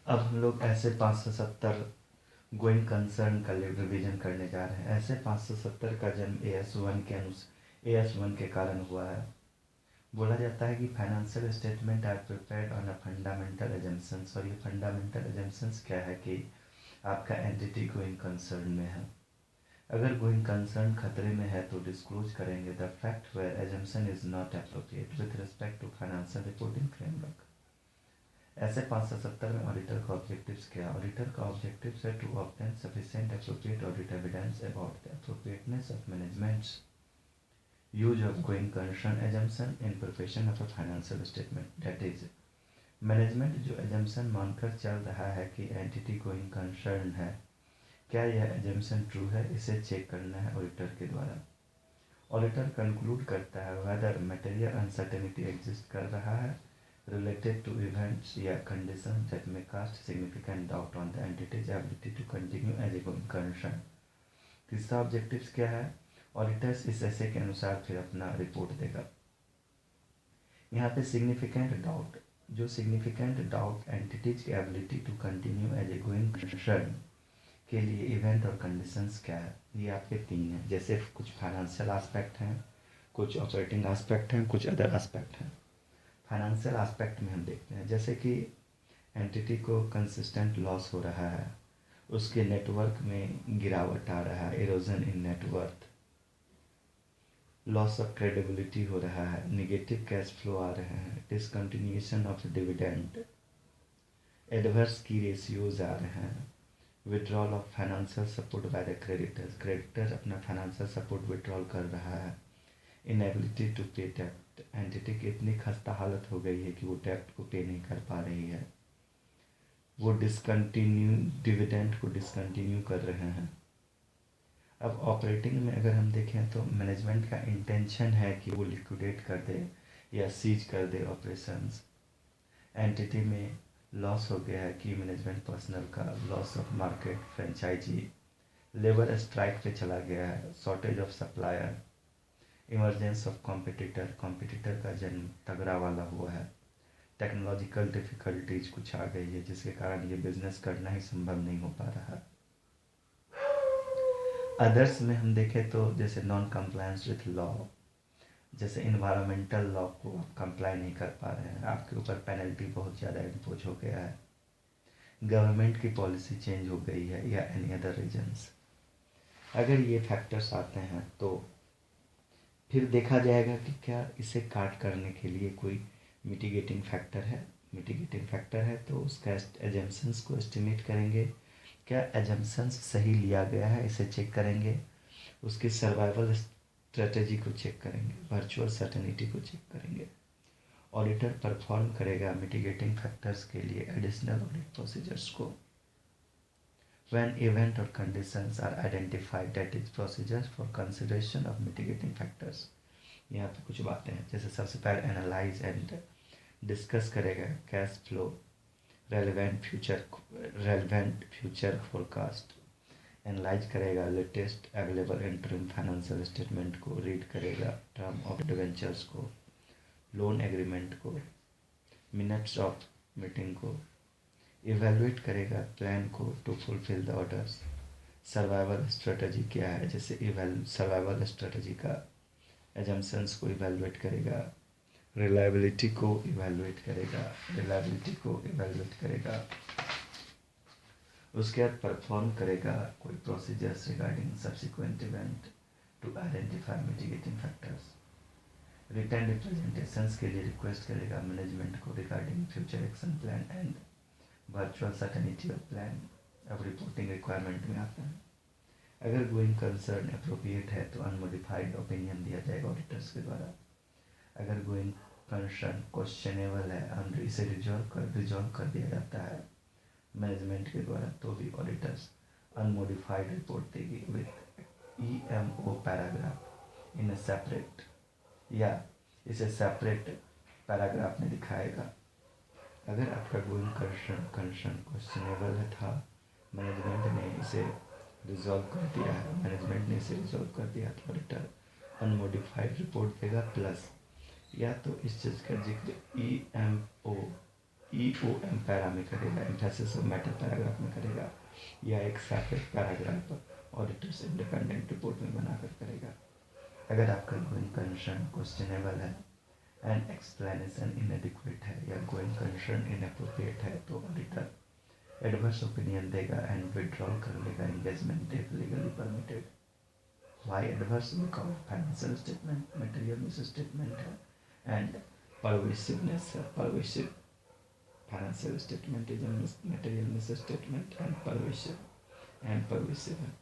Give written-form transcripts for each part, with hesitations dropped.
अब हम लोग ऐसे 570 गोइंग कंसर्न का रिवीजन करने जा रहे हैं। ऐसे 570 का जन्म AS1 के कारण हुआ है। बोला जाता है कि financial statement are prepared on a fundamental assumptions. और ये फंडामेंटल एजम्पशंस क्या है कि आपका एंटिटी गोइंग कंसर्न में है। अगर गोइंग कंसर्न खतरे में है तो डिस्क्लोज करेंगे the fact where assumption is not appropriate with respect to financial reporting framework. ऐसे 570 में ऑडिटर का ऑब्जेक्टिव्स क्या? ऑडिटर का ऑब्जेक्टिव्स है to obtain sufficient appropriate audit evidence about the appropriateness of management's use of going concern assumption in preparation of a financial statement। that is management जो assumption मानकर चल रहा है कि एंटिटी गोइंग कंसर्न है, क्या यह एजम्पशन ट्रू है, इसे चेक करना है ऑडिटर के द्वारा। ऑडिटर कंक्लूड करता है वेदर मटेरियल अनसर्टेनिटी एग्जिस्ट कर रहा है रिलेटेड टू इवेंट्स या condition that may cast significant doubt on the entity's ability to continue as a going concern. तीसरा ऑब्जेक्टिव्स क्या है? ऑडिटर्स इस ऐसे के अनुसार फिर अपना रिपोर्ट देगा। यहाँ पे सिग्निफिकेंट डाउट एंटिटीज की ability to continue as a going concern के लिए इवेंट और कंडीशंस क्या है, ये आपके 3 हैं। जैसे कुछ फाइनेंशियल एस्पेक्ट हैं, कुछ ऑपरेटिंग एस्पेक्ट हैं, कुछ अदर एस्पेक्ट हैं। फाइनेंशियल एस्पेक्ट में हम देखते हैं जैसे कि एंटिटी को कंसिस्टेंट लॉस हो रहा है, उसके नेटवर्क में गिरावट आ रहा है, erosion in net worth, loss of credibility हो रहा है, निगेटिव कैश फ्लो आ रहे हैं, डिसकंटिन्यूएशन ऑफ डिविडेंड, एडवर्स की रेशियोज आ रहे हैं, withdrawal of financial support by the creditor अपना फाइनेंशियल सपोर्ट विड्रॉल कर रहा है, इनएबिलिटी टू पे डेप्ट, एंटिटी की इतनी खस्ता हालत हो गई है कि वो डेप्ट को पे नहीं कर पा रही है, वो डिविडेंड को डिसकंटिन्यू कर रहे हैं। अब ऑपरेटिंग में अगर हम देखें तो मैनेजमेंट का इंटेंशन है कि वो लिक्विडेट कर दे या सीज कर दे ऑपरेशंस। एंटिटी में लॉस हो गया है कि मैनेजमेंट पर्सनल का, loss of market, franchise, labour strike पे चला गया है, shortage of supplier, emergence of competitor का जन्म तगड़ा वाला हुआ है, टेक्नोलॉजिकल डिफ़िकल्टीज कुछ आ गई है जिसके कारण ये बिजनेस करना ही संभव नहीं हो पा रहा। अदर्स में हम देखें तो जैसे नॉन कंप्लायंस विथ लॉ, जैसे इन्वायरमेंटल लॉ को आप कंप्लाई नहीं कर पा रहे हैं, आपके ऊपर पेनल्टी बहुत ज़्यादा इम्पोज हो गया है, गवर्नमेंट की पॉलिसी चेंज हो गई है, या एनी अदर रीजन्स। अगर ये फैक्टर्स आते हैं तो फिर देखा जाएगा कि क्या इसे काट करने के लिए कोई मिटिगेटिंग फैक्टर है। मिटिगेटिंग फैक्टर है तो उसका एजम्पशंस को एस्टिमेट करेंगे, क्या एजम्पशंस सही लिया गया है इसे चेक करेंगे, उसकी सर्वाइवल स्ट्रेटजी को चेक करेंगे, वर्चुअल सर्टेनिटी को चेक करेंगे। ऑडिटर परफॉर्म करेगा मिटिगेटिंग फैक्टर्स के लिए एडिशनल ऑडिट प्रोसीजर्स को। When event or conditions are identified, that is procedures for consideration of mitigating factors। यहाँ पे कुछ बातें हैं, जैसे सबसे पहले एनालाइज एंड डिस्कस करेगा cash flow, relevant future forecast, analyse करेगा latest available interim financial statement को, रीड करेगा टर्म ऑफ डिवेंचर्स को, लोन एग्रीमेंट को, मिनट्स ऑफ मीटिंग को, इवेलुएट करेगा प्लान को to fulfil the orders. Survival strategy क्या है, जैसे सर्वाइवल स्ट्रेटजी का एजम्पशंस को इवेलुएट करेगा, रिलायबिलिटी को इवेलुएट करेगा, उसके बाद परफॉर्म करेगा कोई procedures regarding subsequent event to identify mitigating factors. Return representations के लिए रिक्वेस्ट करेगा मैनेजमेंट को regarding future action plan and virtual certainty of plan. अब रिपोर्टिंग रिक्वायरमेंट में आता है, अगर गोइंग कंसर्न अप्रोप्रिएट है तो अनमोडिफाइड ओपिनियन दिया जाएगा ऑडिटर्स के द्वारा। अगर गोइंग कंसर्न क्वेश्चनेबल है, इसे रिजॉल्व कर दिया जाता है मैनेजमेंट के द्वारा, तो भी ऑडिटर्स अनमोडिफाइड रिपोर्ट देगी with EMO paragraph in separate, या इसे सेपरेट पैराग्राफ में दिखाएगा। अगर आपका गोइंग कंसर्न क्वेश्चनेबल था, मैनेजमेंट ने इसे रिजॉल्व कर दिया तो ऑडिटर अनमोडिफाइड रिपोर्ट देगा, प्लस या तो इस चीज़ का जिक्र POM पैरा में करेगा, एम्फेसिस ऑफ मैटर पैराग्राफ में करेगा, या एक separate paragraph auditor's independent report में बनाकर करेगा। अगर आपका गोइंग कंसर्न क्वेश्चनेबल है एंड एक्सप्लेनेशन इनएडिक्वेट है या गोइंग कंसर्न इनअप्रोप्रिएट है तो ऑडिटर एडवर्स ओपिनियन देगा एंड विड्रॉल कर लेगा engagement if legally permitted. Why adverse? Because financial statement material misstatement है एंड परवेसिवनेस है। Pervasive financial statement is material misstatement and pervasive है।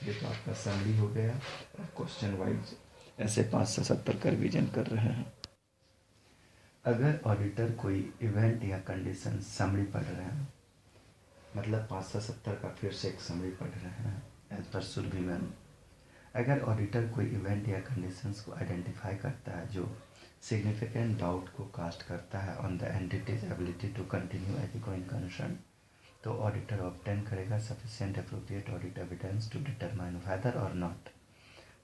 ये तो आपका समरी हो गया। क्वेश्चन वाइज ऐसे 5 से 70 का रिवीजन कर रहे हैं। अगर ऑडिटर कोई इवेंट या कंडीशन समरी पढ़ रहे हैं, मतलब 5 से 70 का फिर से एक समरी पढ़ रहे हैं एज पर सुरभि मैम। अगर ऑडिटर कोई इवेंट या कंडीशंस को आइडेंटिफाई करता है जो सिग्निफिकेंट डाउट को कास्ट करता है on the entity's ability to continue as a going concern, तो ऑडिटर ऑब्टेन करेगा sufficient appropriate audit evidence to determine whether or not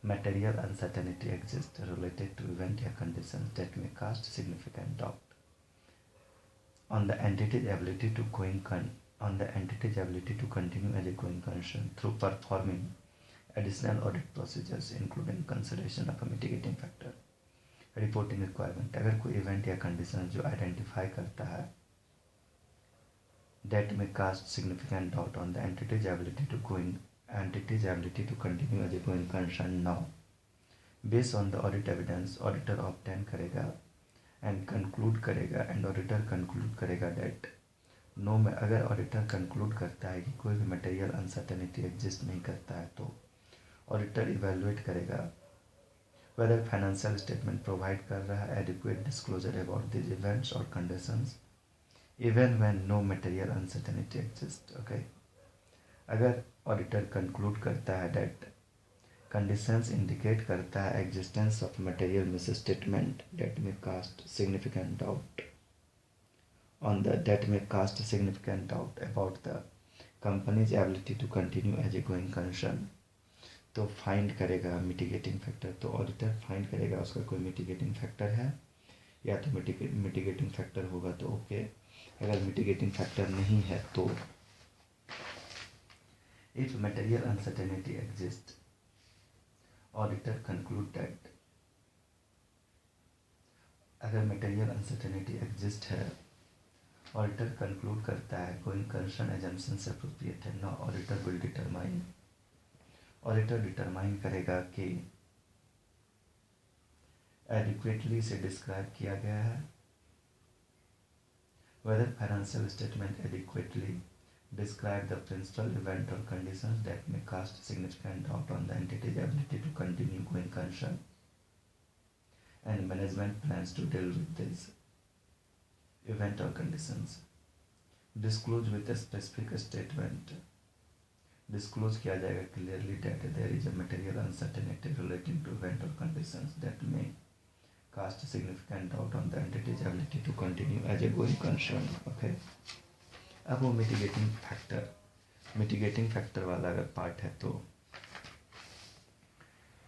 material uncertainty exists related to event or conditions that may cast significant doubt on the entity's ability to continue as a going concern through performing additional audit procedures including consideration of a mitigating factor. Reporting requirement: अगर कोई event या condition जो identify करता है that may cast significant doubt on the entity's ability to continue as a going concern now, based on the audit evidence, auditor obtain करेगा and conclude करेगा that no में अगर ऑडिटर कंक्लूड करता है कि कोई भी मटेरियल अनसर्टेनिटी एग्जिस्ट नहीं करता है तो ऑडिटर इवेलुएट करेगा वेदर फाइनेंशियल स्टेटमेंट प्रोवाइड कर रहा है adequate disclosure about this events और conditions even when no material uncertainty exist. Okay, अगर ऑडिटर कंक्लूड करता है दैट कंडीशंस इंडिकेट करता है existence of material misstatement that may cast significant doubt about the company's ability to continue as a going concern, तो find करेगा mitigating factor. तो auditor find करेगा उसका कोई मिटिगेटिंग फैक्टर है, या तो मिटिगेटिंग फैक्टर होगा तो ओके, अगर मिटिगेटिंग फैक्टर नहीं है तो if material uncertainty exists, auditor conclude that अगर material uncertainty exist है, auditor conclude करता है going concern assumptions appropriate है, now auditor determine करेगा कि adequately से describe किया गया है, whether financial statement adequately describe the principal event or conditions that may cast significant doubt on the entity's ability to continue going concern, and management plans to deal with this event or conditions. Disclose with a specific statement. Disclose किया जाएगा clearly that there is a material uncertainty relating to event or conditions that may cast significant doubt on the entity's ability to continue as a going concern. Okay. अब वो mitigating factor वाला अगर part है तो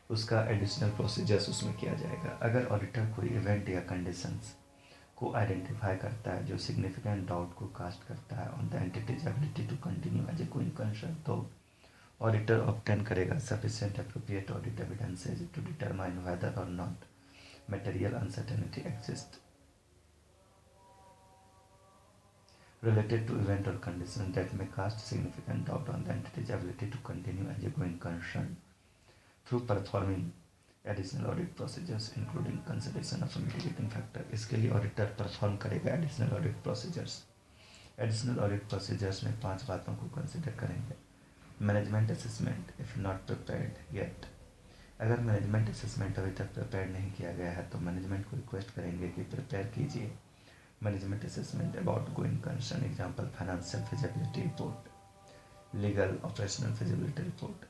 उसका additional procedures उसमें किया जाएगा। अगर ऑडिटर कोई इवेंट या कंडीशंस को आइडेंटिफाई करता है जो सिग्निफिकेंट डाउट को कास्ट करता है on the entity's ability to continue as a going concern, तो ऑडिटर ऑब्टेन करेगा sufficient appropriate audit evidences to determine whether or not material uncertainty exist related to event or condition that may cast significant doubt on the entity's ability to continue as a going concern through performing additional audit procedures including consideration of a mitigating factor. इसके लिए auditor perform करेगा additional audit procedures. Additional audit procedures में 5 बातों को consider करेंगे। Management assessment if not prepared yet, अगर management assessment अभी तक प्रिपेयर नहीं किया गया है तो मैनेजमेंट को रिक्वेस्ट करेंगे कि प्रिपेयर कीजिए management assessment about going concern, example financial feasibility report, legal operational feasibility report.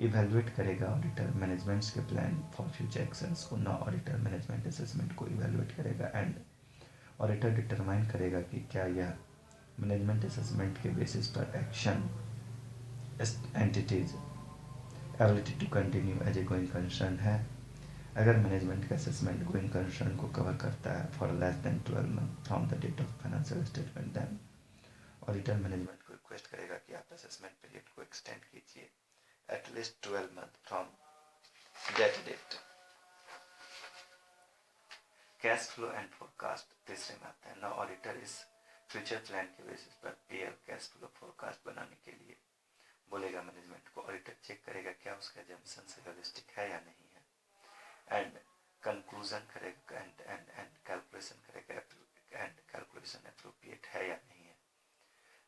Evaluate करेगा ऑडिटर मैनेजमेंट्स के प्लान फॉर फ्यूचर एक्शंस को, ना ऑडिटर मैनेजमेंट असेसमेंट को इवेलुएट करेगा एंड ऑडिटर डिटरमाइन करेगा कि क्या यह मैनेजमेंट असेसमेंट के बेसिस पर action entity's ability to continue as a going concern है अगर मैनेजमेंट का असेसमेंट गोइंग कंसर्न को कवर करता है for less than 12 month from the date of financial statement, then auditor management को रिक्वेस्ट करेगा कि आप असेसमेंट पीरियड को एक्सटेंड कीजिए at least 12 month from that date. Cash flow and forecast तीसरे में आता है। ना ऑडिटर इस फ्यूचर प्लान के बेसिस पर पीएल कैश फ्लो फोरकास्ट बनाने के लिए बोलेगा मैनेजमेंट को। ऑडिटर चेक करेगा क्या उसका जम्पसन से रियलिस्टिक है या नहीं है, एंड कंक्लूजन करेगा एंड कैलकुलेशन करेगा एंड कैलकुलेशन अप्रोप्रिएट है या नहीं है।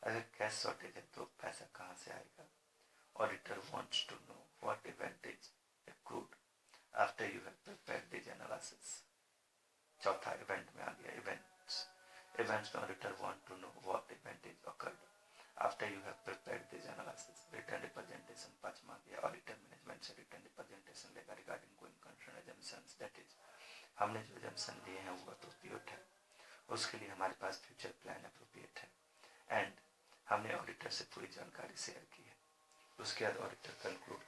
अगर कैश शॉर्टेज है तो पैसा कहाँ से आएगा। Auditor wants to know what event is accrued after you have prepared this analysis। चौथा इवेंट में आ गया इवेंट्स में auditor want to know what event is occurred after you have prepared this analysis। Return representation पांचवा आ गया। Auditor management से return representation लेगा regarding going concern assumptions, that is हमने जो assumption लिए हैं वो अप्रोप्रिएट है, उसके लिए हमारे पास फ्यूचर प्लान अप्रोप्रिएट है एंड हमने ऑडिटर से पूरी जानकारी शेयर की है। उसके बाद ऑडिटर कंक्लूड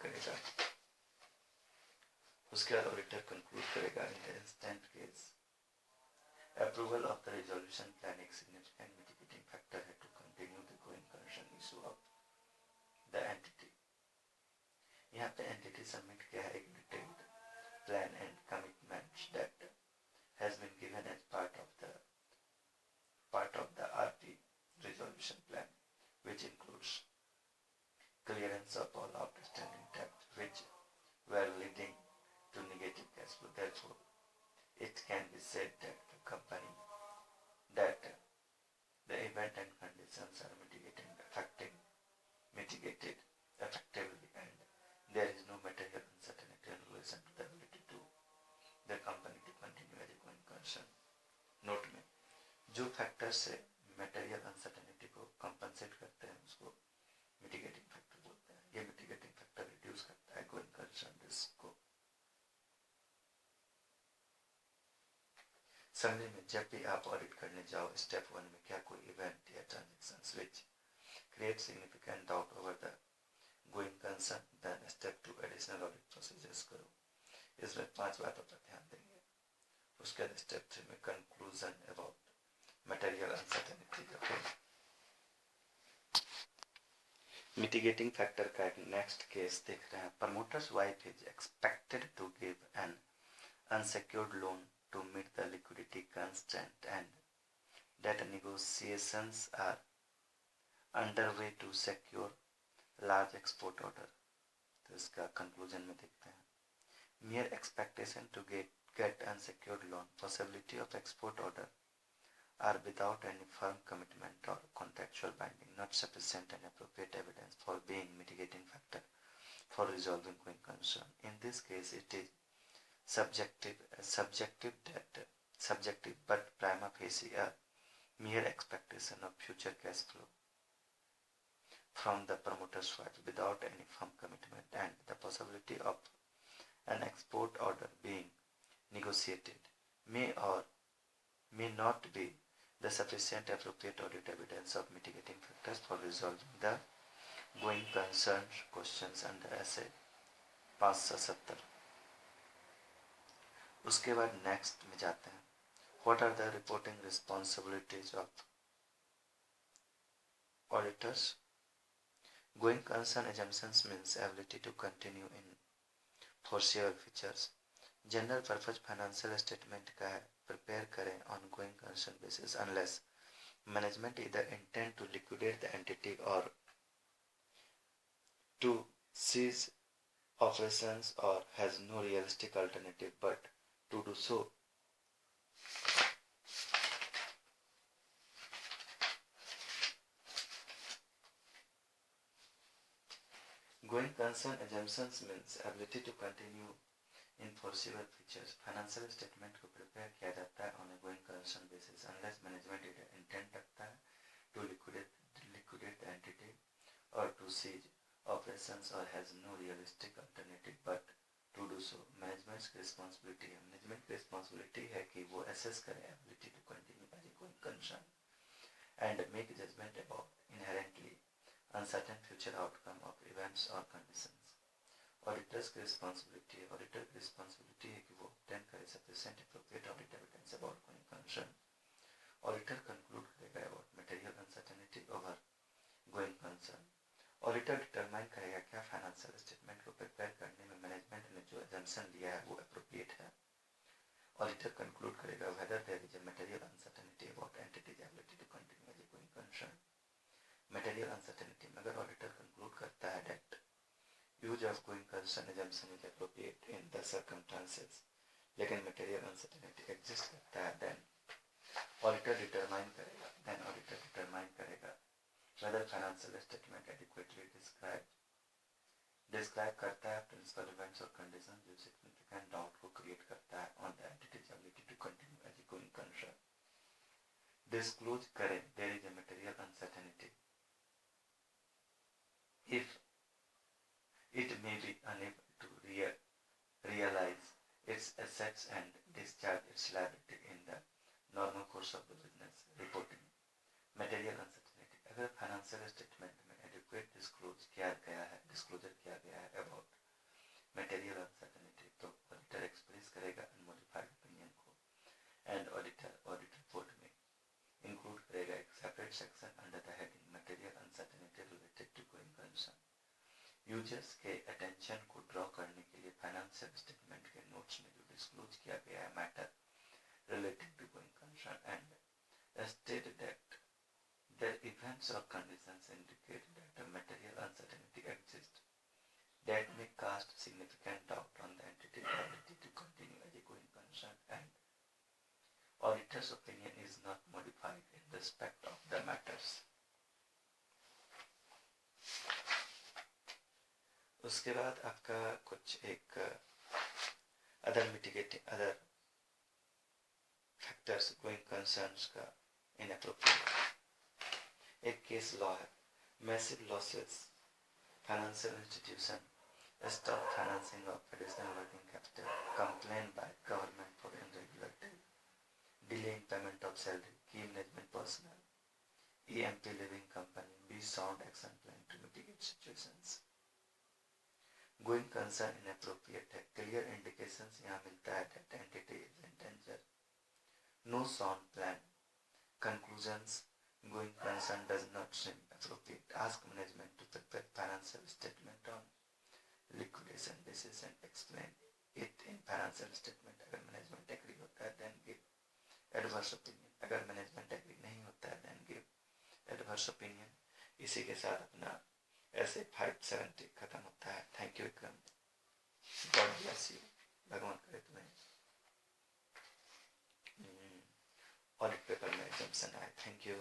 करेगा in the instant case approval of the resolution plan एक सिग्निफिकेंट मिटिगेटिंग फैक्टर है to continue the going concern issue of the entity. यहाँ पे एंटिटी सबमिट किया है एक detailed plan and commitments that has been given as part of the RP resolution plan, which includes clearance of all outstanding debts which were leading to negative cash flow. Therefore, it can be said that the event and conditions are mitigated effectively, and there is no material uncertainty in relation to the ability to the company to continue as a going concern. Note में जो factor से material uncertainty को compensate करते हैं उसको mitigating factor बोलते हैं। ये मिटिगेटिंग फैक्टर रिड्यूस करता है गोइंग कंसर्न रिस्क को। समझे में जब भी आप ऑडिट करने जाओ स्टेप 1 में क्या कोई इवेंट या transactions which create significant doubt over the going concern, then step 2 additional audit procedures करो। इसमें 5 बातों पर ध्यान देंगे। उसके बाद स्टेप 3 में conclusion about material uncertainty। Mitigating factor का एक नेक्स्ट केस देख रहे हैं। Promoter's wife is expected to give an unsecured loan to meet the liquidity constraint and that negotiations are underway to secure large export order. तो इसका conclusion में देखते हैं। mere expectation to get unsecured loan, possibility of export order are without any firm commitment or contractual binding, not sufficient and appropriate evidence for being mitigating factor for resolving going concern. In this case, it is subjective but prima facie a mere expectation of future cash flow from the promoter's side without any firm commitment, and the possibility of an export order being negotiated may or may not be the sufficient appropriate audit evidence of mitigating factors for resolving the going concern questions under essay 570। उसके बाद next में जाते हैं। What are the reporting responsibilities of auditors? Going concern assumptions means ability to continue in foreseeable features। General purpose financial statement का है prepare करें on going concern basis unless management either intend to liquidate the entity or to cease operations or has no realistic alternative but to do so. Going concern assumptions means ability to continue in foreseeable features। Financial statement को prepare किया जाता है on a going concern basis unless management intent रखता है to liquidate the entity or to cease operations or has no realistic alternative but to do so. Management की responsibility है कि वो एसेस करे ability to continue as a going concern and make judgement about inherently uncertain future outcome of events or conditions। Auditors की responsibility है कि वो obtain करे sufficient appropriate audit evidence about going concern. Auditor conclude करेगा about material uncertainty over going concern. Auditor determine करेगा क्या financial statement को prepare करने में मैनेजमेंट ने जो एजम्पशन लिया है वो अप्रोप्रिएट है। ऑडिटर कंक्लूड करेगा whether there is a material uncertainty about entity's ability to continue as a going concern. Material uncertainty में अगर ऑडिटर कंक्लूड करता है that use of going concern assumption is appropriate in the circumstances, लेकिन material uncertainty exist करता है, then auditor determine करेगा whether financial statement adequately describe करता है प्रिंसिपल इवेंट्स और कंडीशन जो सिग्निफिकेंट डाउट को क्रिएट करता है on the entity's ability to continue as a going concern. Disclose करें there is a material uncertainty if it may be unable to realize its assets and discharge its liability in the normal course of the business reporting। Material uncertainty अगर financial statement में adequate disclosure किया गया है about material uncertainty तो auditor express करेगा unmodified opinion को and audit report में include करेगा एक separate section under the heading material uncertainty related to going concern. Users के अटेंशन को ड्रॉ करने के लिए फाइनेंशियल स्टेटमेंट के नोट्स में जो डिस्क्लोज किया गया है matter related to going concern and state that the events or conditions indicate that a material uncertainty exists that may cast significant doubt on the entity's ability to continue as a going concern and auditor's opinion is not modified in respect of the matters। उसके बाद आपका कुछ एक other factors going concerns का inappropriate एक case law है massive losses financial institution stop financing of additional working capital complain by government for irregular delay in payment of salary key management personnel EMP leaving company be sound action plan to mitigate situations. Going concern inappropriate है clear indications यहाँ मिलता है that entity is in danger no sound plan conclusions going concern does not seem appropriate ask management to prepare financial statement on liquidation basis and explain it in financial statement। अगर management agree होता है then give adverse opinion, अगर management agree नहीं होता है then give adverse opinion। इसी के साथ अपना ऐसे 570 खत्म होता है। Thank you Vikram, God bless you, भगवान करे तुम्हें ऑडिट पेपर में एग्जाम्शन आए। Thank you.